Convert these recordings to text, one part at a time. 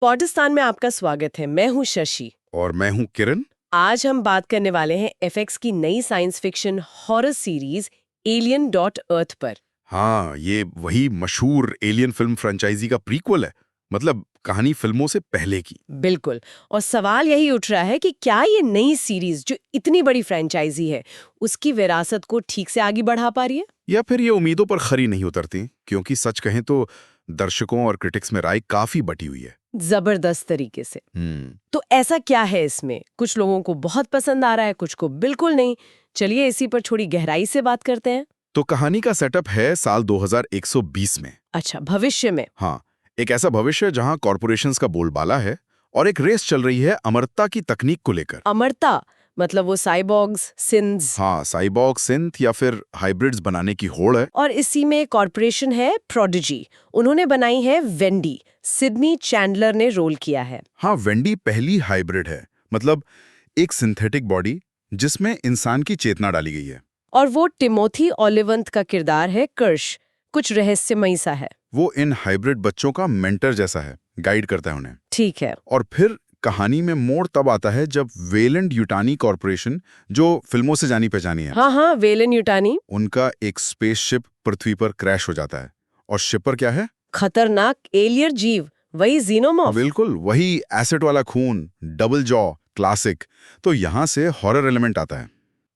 Podcast में आपका स्वागत है। मैं हूं शशि और मैं हूं किरण। आज हम बात करने वाले हैं एफएक्स की नई साइंस फिक्शन हॉरर सीरीज एलियन.अर्थ पर। हाँ, ये वही मशहूर एलियन फिल्म फ्रेंचाइजी का प्रीक्वल है। मतलब कहानी फिल्मों से पहले की। बिल्कुल। और सवाल यही उठ रहा है कि क्या ये नई सीरीज जो इतनी बड़ी फ्रेंचाइजी है उसकी विरासत को ठीक से आगे बढ़ा पा रही है, या फिर ये उम्मीदों पर खरी नहीं उतरती, क्योंकि सच कहें तो दर्शकों और क्रिटिक्स में राय काफी बटी हुई है। जबरदस्त तरीके से। तो ऐसा क्या है इसमें? कुछ लोगों को बहुत पसंद आ रहा है, कुछ को बिल्कुल नहीं। चलिए इसी पर थोड़ी गहराई से बात करते हैं। तो कहानी का सेटअप है साल 2120 में। अच्छा, भविष्य में। हाँ, एक ऐसा भविष्य जहां कॉरपोरेशंस का बोलबाला है और एक रेस चल रही है अमरता की तकनीक को लेकर। अमरता मतलब वो साइबॉर्ग्स, सिंथ्स। हाँ, साइबॉर्ग, सिंथ या फिर हाइब्रिड्स बनाने की होड़ है। और इसी में कॉर्पोरेशन है प्रोडिजी। उन्होंने बनाई है वेंडी। सिडनी चैंडलर ने रोल किया है। हाँ, वेंडी पहली हाइब्रिड है, मतलब एक सिंथेटिक बॉडी जिसमें इंसान की चेतना डाली गई है। और वो टिमोथी ओलिवंत का किरदार है कर्श। कुछ रहस्यमयी सा है। वो इन हाइब्रिड बच्चों का मेंटर जैसा है, गाइड करता है उन्हें। ठीक है। और फिर कहानी में मोड़ तब आता है जब वेलेंट यूटानी कॉरपोरेशन, जो फिल्मों से जानी पहचानी है, हाँ हाँ, वेलन यूटानी। उनका एक स्पेसशिप पृथ्वी पर क्रैश हो जाता है। और शिपर क्या है? खतरनाक एलियर जीव, वही जीनोमॉर्फ। बिल्कुल वही एसिड वाला खून, डबल जॉ, क्लासिक। तो यहाँ से हॉरर एलिमेंट आता है।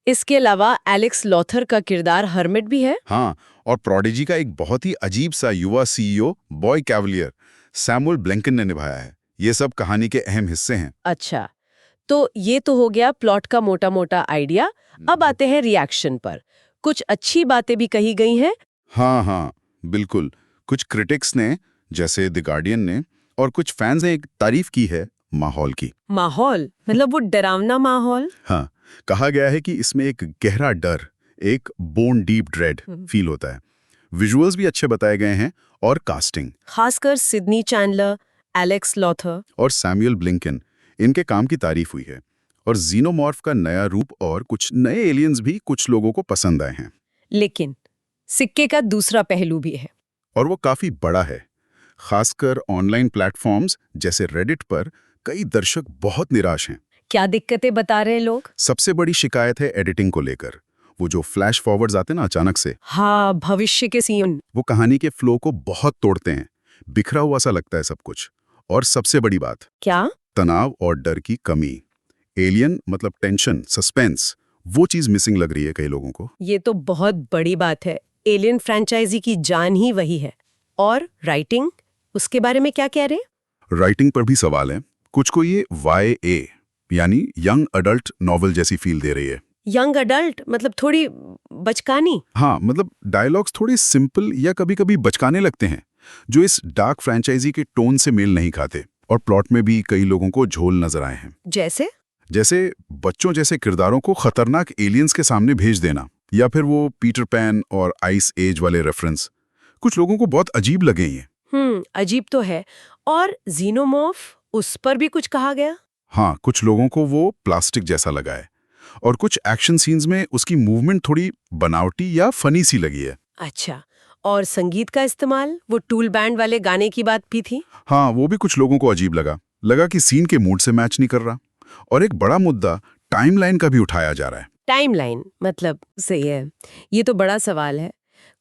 इसके अलावा एलेक्स लॉथर का किरदार हर्मिट भी है। हाँ, और प्रोडिजी का एक बहुत ही अजीब सा युवा सीईओ बॉय कैवलियर सैमुअल ब्लैंकन ने निभाया है। ये सब कहानी के अहम हिस्से हैं। अच्छा, तो ये तो हो गया प्लॉट का मोटा मोटा आइडिया। अब आते हैं रिएक्शन पर। कुछ अच्छी बातें भी कही गई हैं। हाँ, बिल्कुल। कुछ क्रिटिक्स ने, जैसे द गार्डियन ने, और कुछ फैंस ने एक तारीफ की है माहौल की। माहौल मतलब वो डरावना माहौल। हाँ, कहा गया है कि इसमें एक गहरा डर, एक बोन डीप ड्रेड फील होता है। विजुअल्स भी अच्छे बताए गए हैं और कास्टिंग, खासकर सिडनी चैंडलर, एलेक्स लॉथर और सैमुअल ब्लिंकन, इनके काम की तारीफ हुई है। और जीनोमॉर्फ का नया रूप और कुछ नए एलियंस भी कुछ लोगों को पसंद आए हैं। लेकिन सिक्के का दूसरा पहलू भी है। और वो काफी बड़ा है। खासकर ऑनलाइन प्लेटफॉर्म्स जैसे रेडिट पर कई दर्शक बहुत निराश हैं। क्या दिक्कतें बता रहे हैं लोग? सबसे बड़ी शिकायत है एडिटिंग को लेकर। वो जो फ्लैश फॉरवर्ड्स आते ना अचानक से, हाँ, भविष्य के सीन। वो कहानी के फ्लो को बहुत तोड़ते हैं। बिखरा हुआ सा लगता है सब कुछ। और सबसे बड़ी बात, क्या? तनाव और डर की कमी। एलियन मतलब टेंशन, सस्पेंस, वो चीज मिसिंग लग रही है कई लोगों को। ये तो बहुत बड़ी बात है। एलियन फ्रेंचाइजी की जान ही वही है। और राइटिंग, उसके बारे में क्या कह रहे हैं? राइटिंग पर भी सवाल है। कुछ को ये YA यानी यंग अडल्ट नॉवल जैसी फील दे रही है। यंग अडल्ट मतलब थोड़ी बचकानी। हाँ, मतलब डायलॉग्स थोड़ी सिंपल या कभी-कभी बचकाने लगते हैं, जो इस डार्क फ्रेंचाइजी के टोन से मेल नहीं खाते। और प्लॉट में भी कई लोगों को झोल नजर आए हैं। जैसे बच्चों जैसे किरदारों को खतरनाक एलियंस के सामने भेज देना, या फिर वो पीटर पैन और आइस एज वाले रेफरेंस कुछ लोगों को बहुत अजीब लगे ये। अजीब तो है। और जीनोमॉर्फ, उस पर भी कुछ कहा गया? हाँ, कुछ लोगों को वो प्लास्टिक जैसा लगा है। और कुछ एक्शन सीन्स में उसकी मूवमेंट थोड़ी बनावटी या फनी सी लगी है। अच्छा, और संगीत का इस्तेमाल, वो टूल बैंड वाले गाने की बात भी थी। हाँ, वो भी कुछ लोगों को अजीब लगा कि सीन के मूड से मैच नहीं कर रहा। और एक बड़ा मुद्दा टाइमलाइन का भी उठाया जा रहा है। टाइमलाइन मतलब सही है, ये तो बड़ा सवाल है।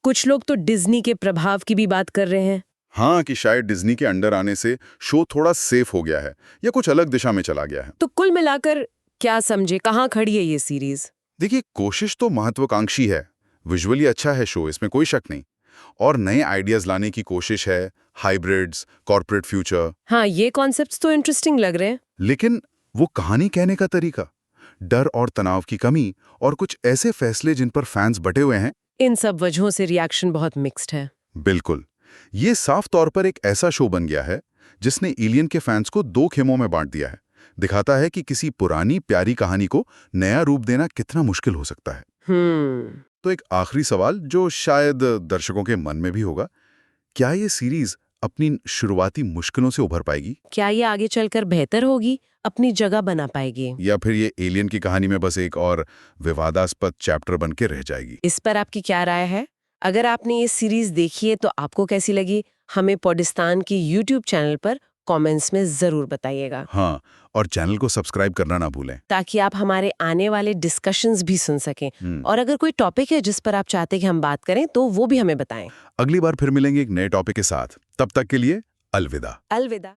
कुछ लोग तो डिज्नी के प्रभाव की भी बात कर रहे हैं। हाँ, कि शायद डिज्नी के अंडर आने से शो थोड़ा सेफ हो गया है या कुछ अलग दिशा में चला गया है। तो कुल मिलाकर क्या समझे, कहाँ खड़ी है ये सीरीज? देखिए, कोशिश तो महत्वाकांक्षी है। विजुअली अच्छा है शो, इसमें कोई शक नहीं। और नए आइडियाज लाने की कोशिश है, हाइब्रिड्स, कॉर्पोरेट फ्यूचर। हाँ, ये कॉन्सेप्ट्स तो इंटरेस्टिंग लग रहे हैं। लेकिन वो कहानी कहने का तरीका, डर और तनाव की कमी, और कुछ ऐसे फैसले जिन पर फैंस बटे हुए हैं, इन सब वजहों से रिएक्शन बहुत मिक्स्ड है। बिल्कुल। ये साफ तौर पर एक ऐसा शो बन गया है जिसने एलियन के फैंस को दो खेमों में बांट दिया है। दिखाता है कि किसी पुरानी प्यारी कहानी को नया रूप देना कितना मुश्किल हो सकता है। तो एक आखिरी सवाल जो शायद दर्शकों के मन में भी होगा, क्या ये सीरीज अपनी शुरुआती मुश्किलों से उभर पाएगी? क्या ये आगे चलकर बेहतर होगी, अपनी जगह बना पाएगी? या फिर ये एलियन की कहानी में बस एक और विवादास्पद चैप्टर बन के रह जाएगी? इस पर आपकी क्या राय है? अगर आपने ये सीरीज देखी है तो आपको कैसी लगी? हमें पॉडकास्ट की YouTube चैनल पर कमेंट्स में जरूर बताइएगा। हाँ, और चैनल को सब्सक्राइब करना ना भूलें। ताकि आप हमारे आने वाले डिस्कशंस भी सुन सकें। और अगर कोई टॉपिक है जिस पर आप चाहते हैं कि हम बात करें तो वो भी हमें बताएं। अगली बार फिर मिलेंगे एक नए टॉपिक के साथ। तब तक के लिए अलविदा। अलविदा।